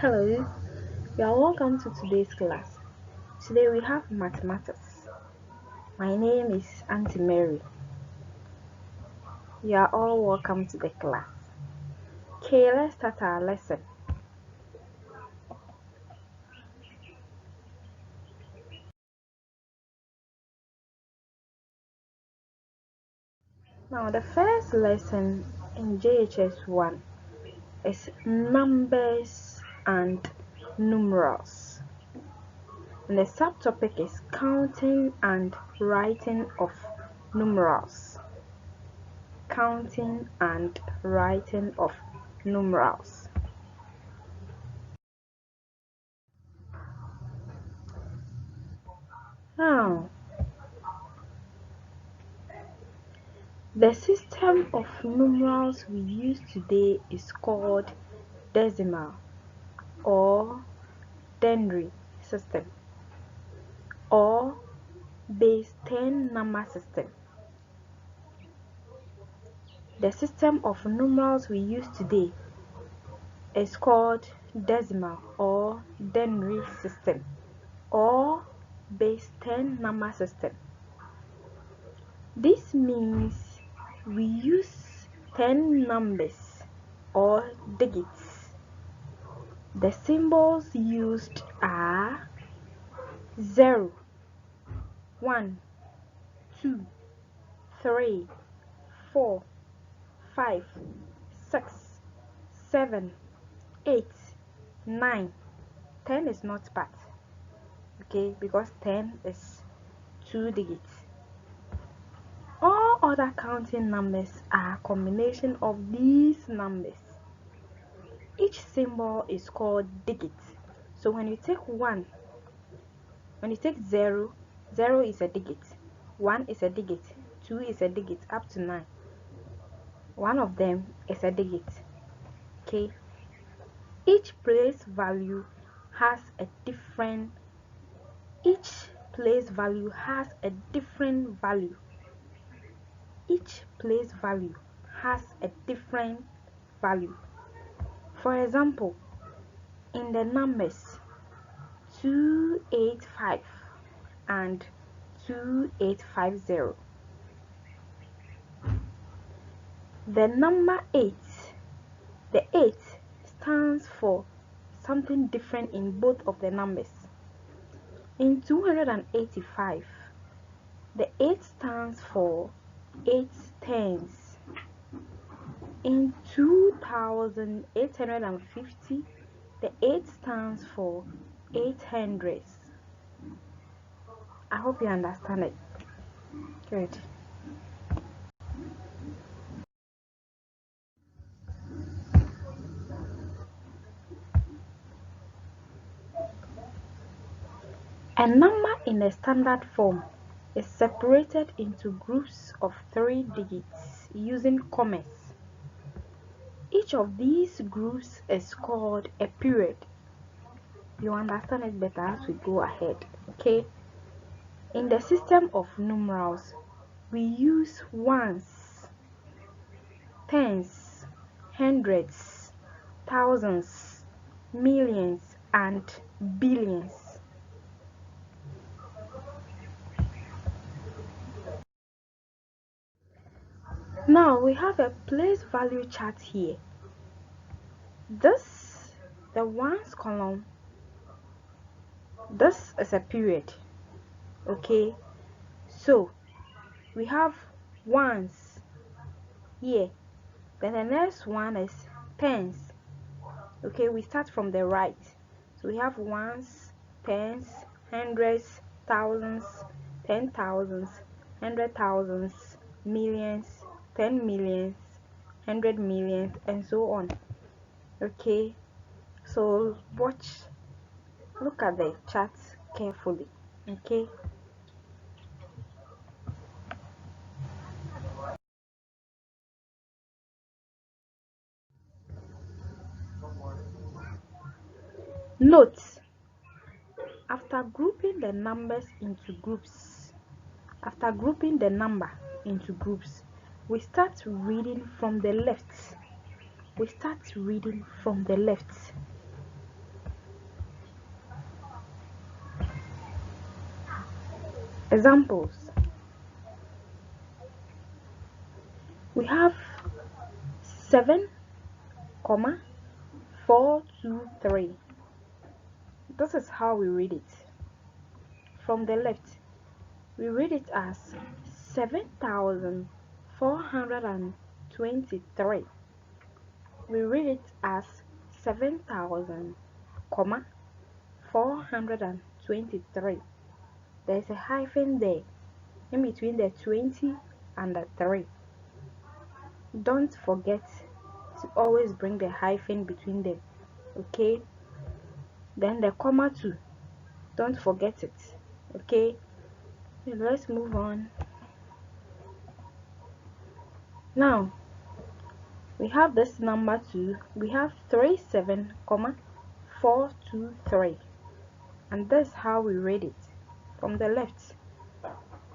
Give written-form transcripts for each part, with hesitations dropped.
Hello, you are welcome to today's class. Today we have mathematics. My name is Auntie Mary. You are all welcome to the class. Okay, let's start our lesson. Now, the first lesson in JHS 1 is numbers and numerals. And the subtopic is counting and writing of numerals. Counting and writing of numerals. Now, the system of numerals we use today is called decimal or ternary system or base 10 number system. The system of numerals we use today is called decimal or ternary system or base 10 number system. This means we use 10 numbers or digits. The symbols used are 0, 1, 2, 3, 4, 5, 6, 7, 8, 9. 10 is not part, okay, because 10 is 2 digits. All other counting numbers are a combination of these numbers. Each symbol is called digits. So when you take 1, when you take 0, 0 is a digit, 1 is a digit, 2 is a digit, up to 9. One of them is a digit. Okay. Each place value has a different value. Each place value has a different value. For example, in the numbers 285 and 2850, the number 8, the 8 stands for something different in both of the numbers. In 285, the 8 stands for 8 tens. In 2850, the 8 stands for 8 hundreds. I hope you understand it. Good. A number in a standard form is separated into groups of 3 digits using commas. Each of these groups is called a period. You understand it better as we go ahead, okay? In the system of numerals, we use ones, tens, hundreds, thousands, millions, and billions. Now we have a place value chart here. The ones column, this is a period, okay? So we have ones here, then the next one is tens, okay? We start from the right, so we have ones, tens, hundreds, thousands, 10,000s, 100,000s, millions, 10 millions, 100 millions, and so on. Okay, so look at the chart carefully. Okay, note, after grouping the number into groups, we start reading from the left. Examples. We have 7,423. This is how we read it. From the left, we read it as 7,423. We read it as 7,423. There's a hyphen there in between the 20 and the 3. Don't forget to always bring the hyphen between them, okay? Then the comma too, don't forget it, okay? Let's move on. Now we have this number too. We have 37,423, and that's how we read it. From the left,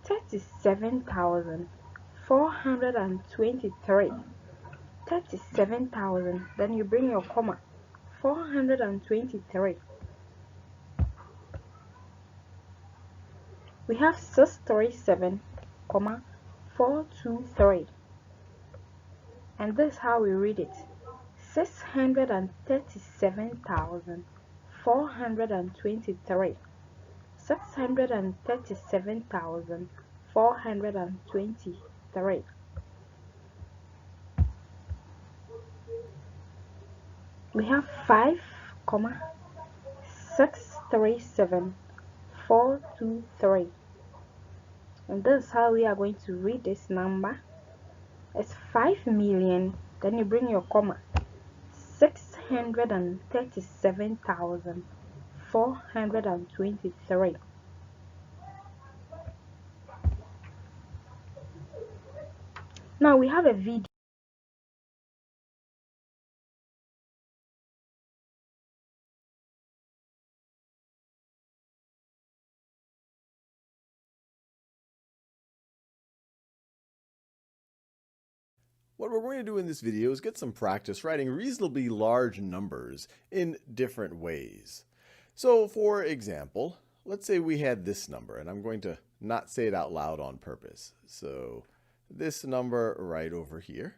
37,423. 37,000, then you bring your comma, 423. We have 637,423, and this is how we read it. 637,423. 637,423. We have 5,637,423, and this is how we are going to read this number. It's 5 million, then you bring your comma, 637,423. Now we have a video. What we're going to do in this video is get some practice writing reasonably large numbers in different ways. So for example, let's say we had this number, and I'm going to not say it out loud on purpose. So this number right over here.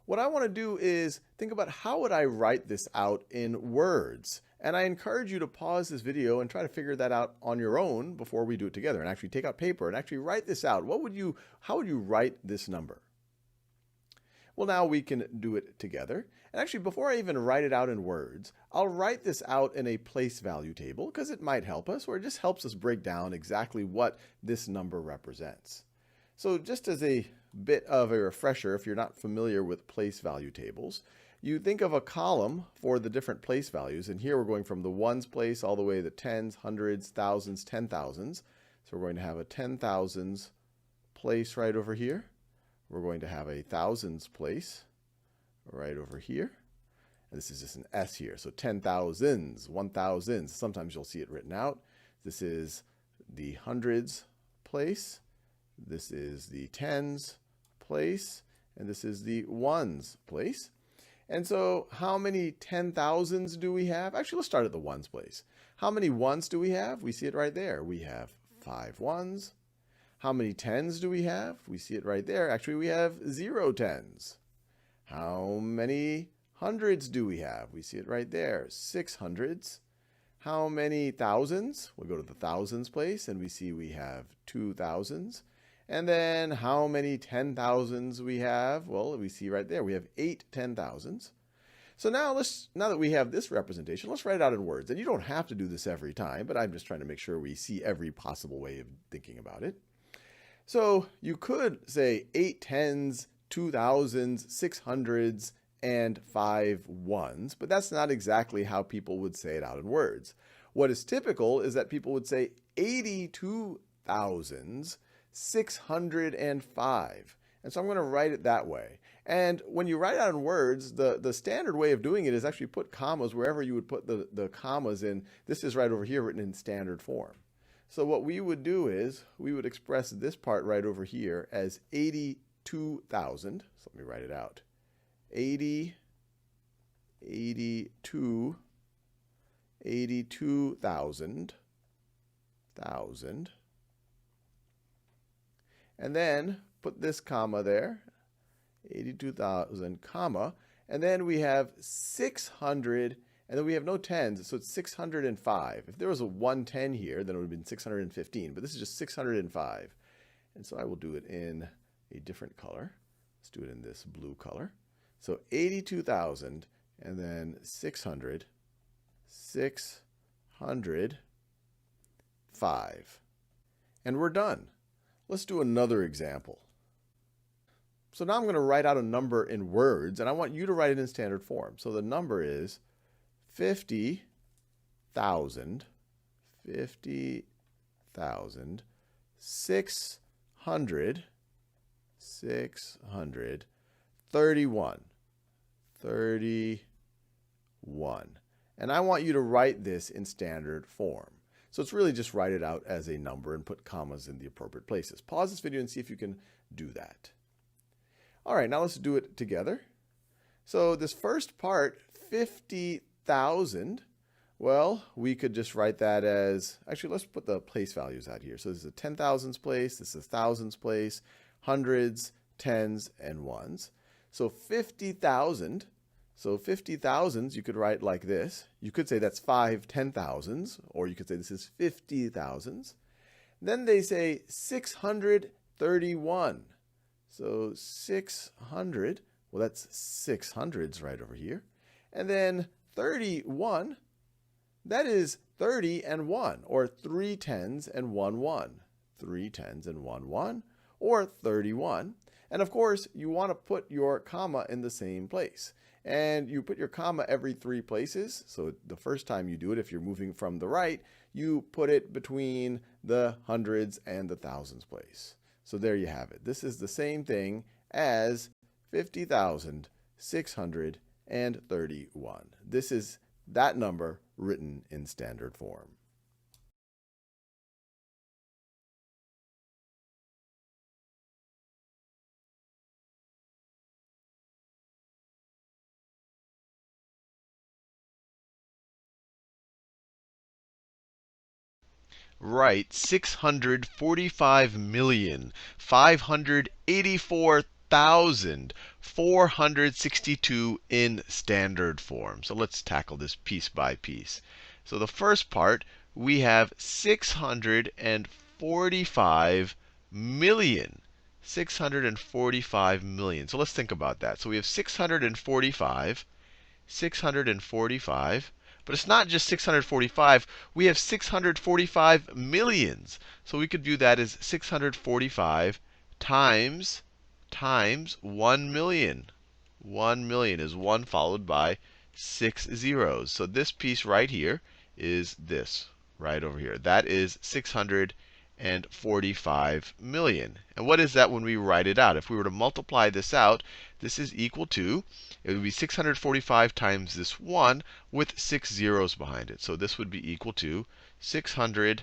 What I want to do is think about how would I write this out in words. And I encourage you to pause this video and try to figure that out on your own before we do it together, and actually take out paper and actually write this out. How would you write this number? Well, now we can do it together. And actually, before I even write it out in words, I'll write this out in a place value table because it might help us, or it just helps us break down exactly what this number represents. So just as a bit of a refresher, if you're not familiar with place value tables, you think of a column for the different place values. And here we're going from the ones place all the way to tens, hundreds, thousands, 10,000s. So we're going to have a 10,000s place right over here. We're going to have a thousands place right over here. And this is just an S here. So 10,000s, 1,000s. Sometimes you'll see it written out. This is the hundreds place. This is the tens place. And this is the ones place. And so how many 10,000s do we have? Actually, let's start at the ones place. How many ones do we have? We see it right there. We have 5 ones. How many tens do we have? We see it right there. Actually, we have 0 tens. How many hundreds do we have? We see it right there. 6 hundreds. How many thousands? We'll go to the thousands place, and we see we have 2 thousands. And then how many 10,000s we have? Well, we see right there. We have 8 10,000s. So now that we have this representation, let's write it out in words. And you don't have to do this every time, but I'm just trying to make sure we see every possible way of thinking about it. So you could say 8 tens, 2 thousands, 6 hundreds, and 5 ones, but that's not exactly how people would say it out in words. What is typical is that people would say 82,605. And so I'm going to write it that way. And when you write it out in words, the standard way of doing it is actually put commas wherever you would put the commas in. This is right over here written in standard form. So what we would do is we would express this part right over here as 82,000. So let me write it out. 82,000. and then put this comma there, 82,000, comma, and then we have 600, and then we have no tens, so it's 605. If there was a 110 here, then it would have been 615, but this is just 605. And so I will do it in a different color. Let's do it in this blue color. So 82,000, and then 600, 605. And we're done. Let's do another example. So now I'm going to write out a number in words, and I want you to write it in standard form. So the number is 50,000, 50,000, 600, 631, 31. And I want you to write this in standard form. So it's really just write it out as a number and put commas in the appropriate places. Pause this video and see if you can do that. All right, now let's do it together. So this first part, 50,000, well, we could just write that as, actually, let's put the place values out here. So this is a 10,000s place, this is thousands place, hundreds, tens, and ones. So 50,000, so 50,000s you could write like this. You could say that's 5 10,000s, or you could say this is 50,000s. Then they say 631. So 600, well, that's 600s right over here. And then 31, that is 30 and 1, or 3 tens and 1 1. 3 tens and 1 1, or 31. And of course, you want to put your comma in the same place. And you put your comma every 3 places. So the first time you do it, if you're moving from the right, you put it between the hundreds and the thousands place. So there you have it. This is the same thing as 50,631. This is that number written in standard form. Right, 645,584,462 in standard form. So let's tackle this piece by piece. So the first part, we have 645 million. 645 million. So let's think about that. So we have 645, but it's not just 645. We have 645 millions. So we could view that as 645 times 1 million. 1 million is 1 followed by 6 zeros. So this piece right here is this right over here. That is 645 million. And what is that when we write it out? If we were to multiply this out, this is equal to, it would be 645 times this 1 with 6 zeros behind it. So this would be equal to 600,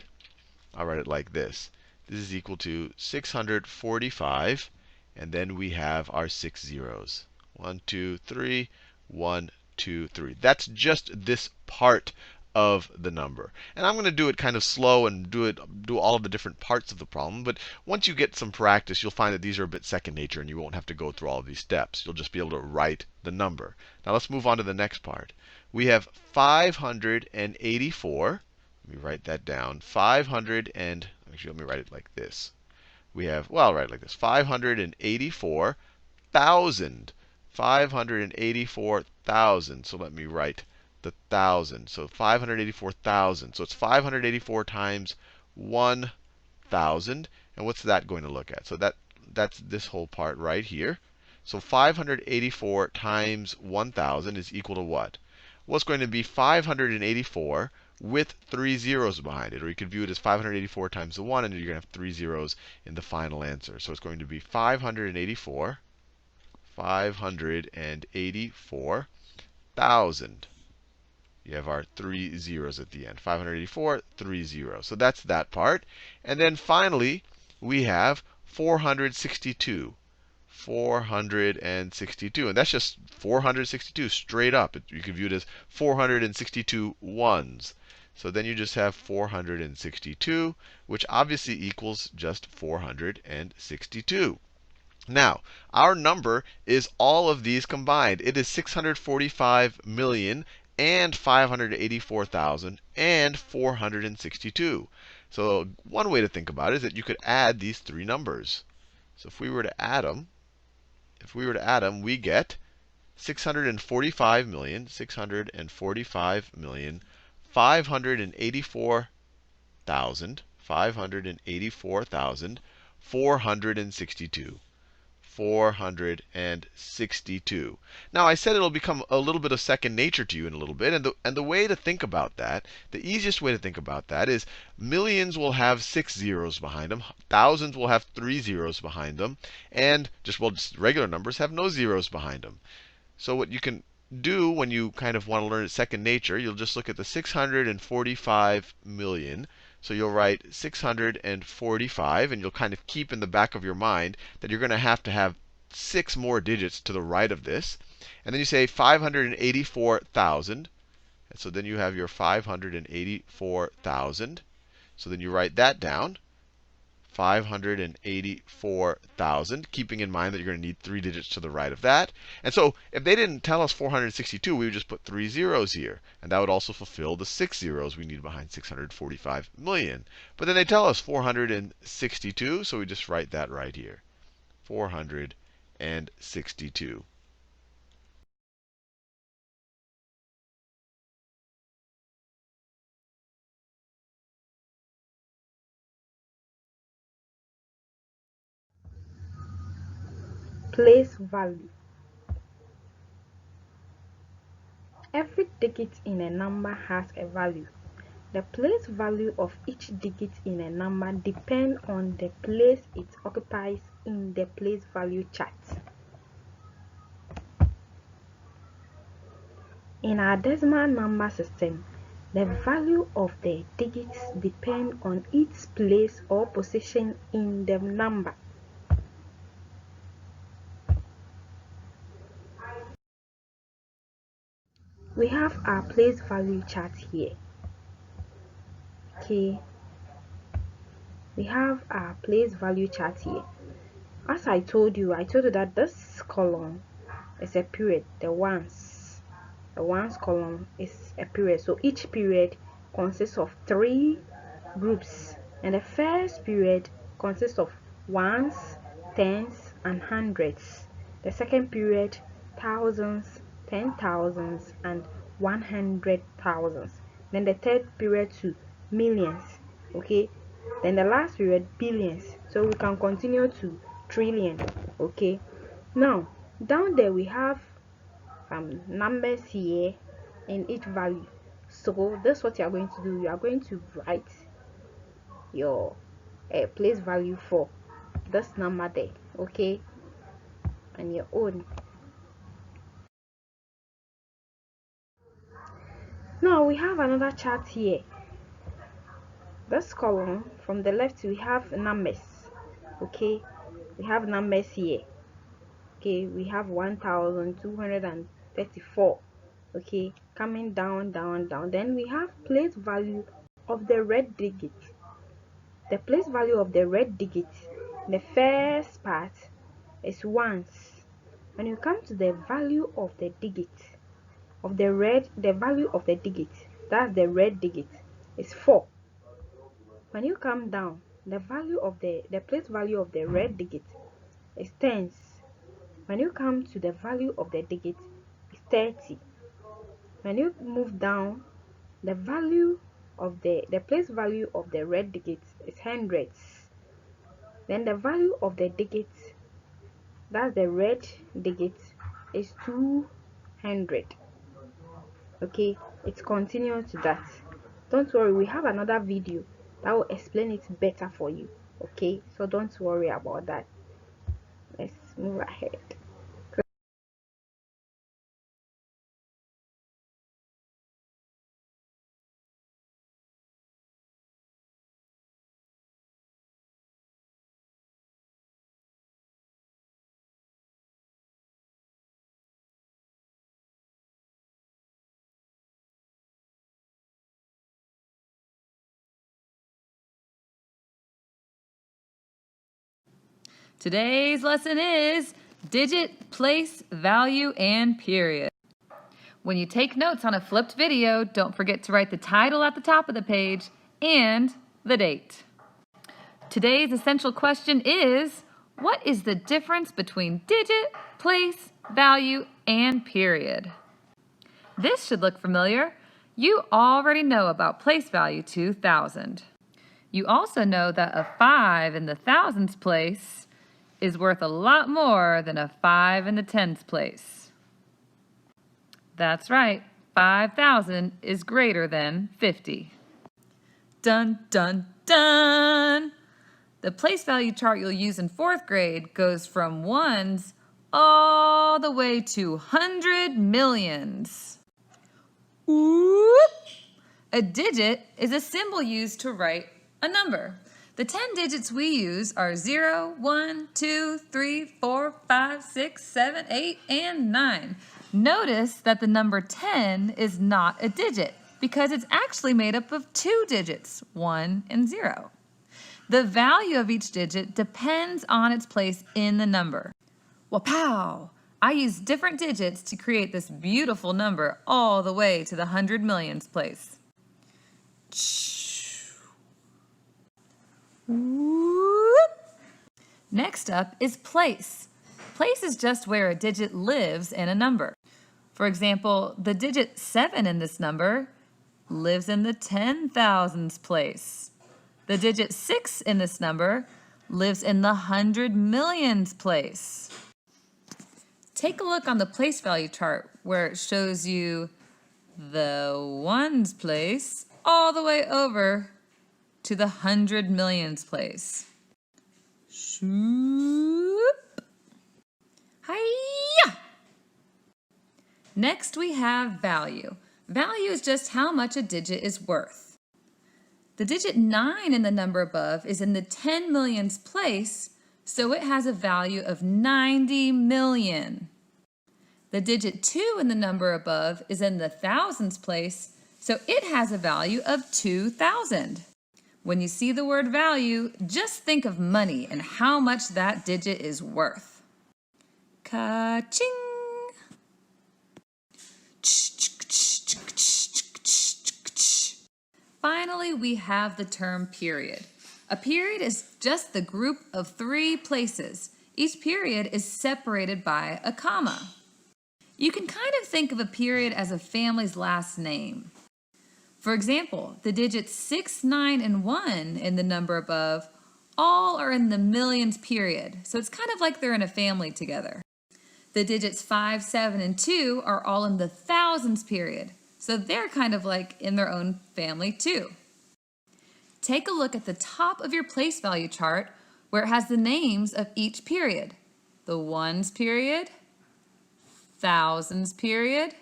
I'll write it like this. This is equal to 645, and then we have our 6 zeros. 1, 2, 3, 1, 2, 3. That's just this part of the number. And I'm going to do it kind of slow and do all of the different parts of the problem. But once you get some practice, you'll find that these are a bit second nature, and you won't have to go through all of these steps. You'll just be able to write the number. Now let's move on to the next part. We have 584. Let me write that down. 500 and, actually, let me write it like this. We have, well, I'll write it like this. 584,000. 584,000. So let me write the 1,000. So 584,000. So it's 584 times 1,000. And what's that going to look at? So that's this whole part right here. So 584 times 1,000 is equal to what? Well, it's going to be 584 with 3 zeros behind it. Or you could view it as 584 times the 1, and you're going to have 3 zeros in the final answer. So it's going to be 584,000. You have our 3 zeros at the end. 584, 3 zeros. So that's that part. And then finally, we have 462. 462. And that's just 462 straight up. You could view it as 462 ones. So then you just have 462, which obviously equals just 462. Now, our number is all of these combined. It is 645,000,000 and 584,000 and 462. So one way to think about it is that you could add these three numbers. So if we were to add them, we get 645,000,000, 645,000,000, 584,000, 584,462. 462. Now, I said it'll become a little bit of second nature to you in a little bit. And the way to think about that, the easiest way to think about that is millions will have 6 zeros behind them. Thousands will have 3 zeros behind them. And just regular numbers have no zeros behind them. So what you can do when you kind of want to learn second nature, you'll just look at the 645 million. So you'll write 645, and you'll kind of keep in the back of your mind that you're going to have 6 more digits to the right of this. And then you say 584,000. And so then you have your 584,000. So then you write that down. 584,000, keeping in mind that you're going to need 3 digits to the right of that. And so if they didn't tell us 462, we would just put 3 zeros here. And that would also fulfill the 6 zeros we need behind 645 million. But then they tell us 462, so we just write that right here. 462. Place value. Every digit in a number has a value. The place value of each digit in a number depends on the place it occupies in the place value chart. In our decimal number system, the value of the digits depends on its place or position in the number. We have our place value chart here. Okay, we have our place value chart here. As I told you that this column is a period. The ones column is a period. So each period consists of 3 groups, and the first period consists of ones, tens, and hundreds. The second period, thousands, 10,000s, and 100,000s. Then the third period to millions. Okay, then the last period, billions. So we can continue to trillion. Okay, now down there we have numbers here in each value. So this is what you are going to do. You are going to write your place value for this number there, okay, and your own. Now we have another chart here. This column from the left, we have numbers. Okay, we have numbers here. Okay, we have 1234. Okay, coming down, down, down. Then we have place value of the red digit. The place value of the red digit, the first part, is ones. When you come to the value of the digit of the value of the digit, that's the red digit, is 4. When you come down, the value of the place value of the red digit is tens. When you come to the value of the digit, is 30. When you move down, the value of the place value of the red digit is hundreds. Then the value of the digit, that's the red digit, is 200. Okay, it continues to that. Don't worry, we have another video that will explain it better for you. Okay, so don't worry about that. Let's move ahead. Today's lesson is digit, place, value, and period. When you take notes on a flipped video, don't forget to write the title at the top of the page and the date. Today's essential question is, what is the difference between digit, place, value, and period? This should look familiar. You already know about place value 2,000. You also know that a 5 in the thousands place is worth a lot more than a 5 in the tens place. That's right, 5,000 is greater than 50. Dun, dun, dun! The place value chart you'll use in 4th grade goes from ones all the way to 100 millions. Whoop! A digit is a symbol used to write a number. The 10 digits we use are 0, 1, 2, 3, 4, 5, 6, 7, 8, and 9. Notice that the number 10 is not a digit because it's actually made up of 2 digits, 1 and 0. The value of each digit depends on its place in the number. Wapow! I used different digits to create this beautiful number all the way to the 100 millions place. Next up is place. Place is just where a digit lives in a number. For example, the digit 7 in this number lives in the 10,000s place. The digit 6 in this number lives in the 100 millions place. Take a look on the place value chart where it shows you the ones place all the way over to the 100 millions place. Shoop. Hi-ya! Next we have value. Value is just how much a digit is worth. The digit 9 in the number above is in the 10 millions place, so it has a value of 90 million. The digit 2 in the number above is in the thousands place, so it has a value of 2,000. When you see the word value, just think of money and how much that digit is worth. Ka-ching! Finally, we have the term period. A period is just the group of 3 places. Each period is separated by a comma. You can kind of think of a period as a family's last name. For example, the digits 6, 9, and 1 in the number above all are in the millions period, so it's kind of like they're in a family together. The digits 5, 7, and 2 are all in the thousands period, so they're kind of like in their own family too. Take a look at the top of your place value chart where it has the names of each period. The ones period, thousands period,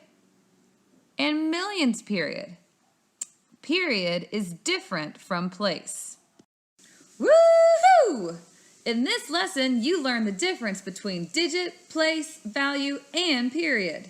and millions period. Period is different from place. Woohoo! In this lesson, you learn the difference between digit, place, value, and period.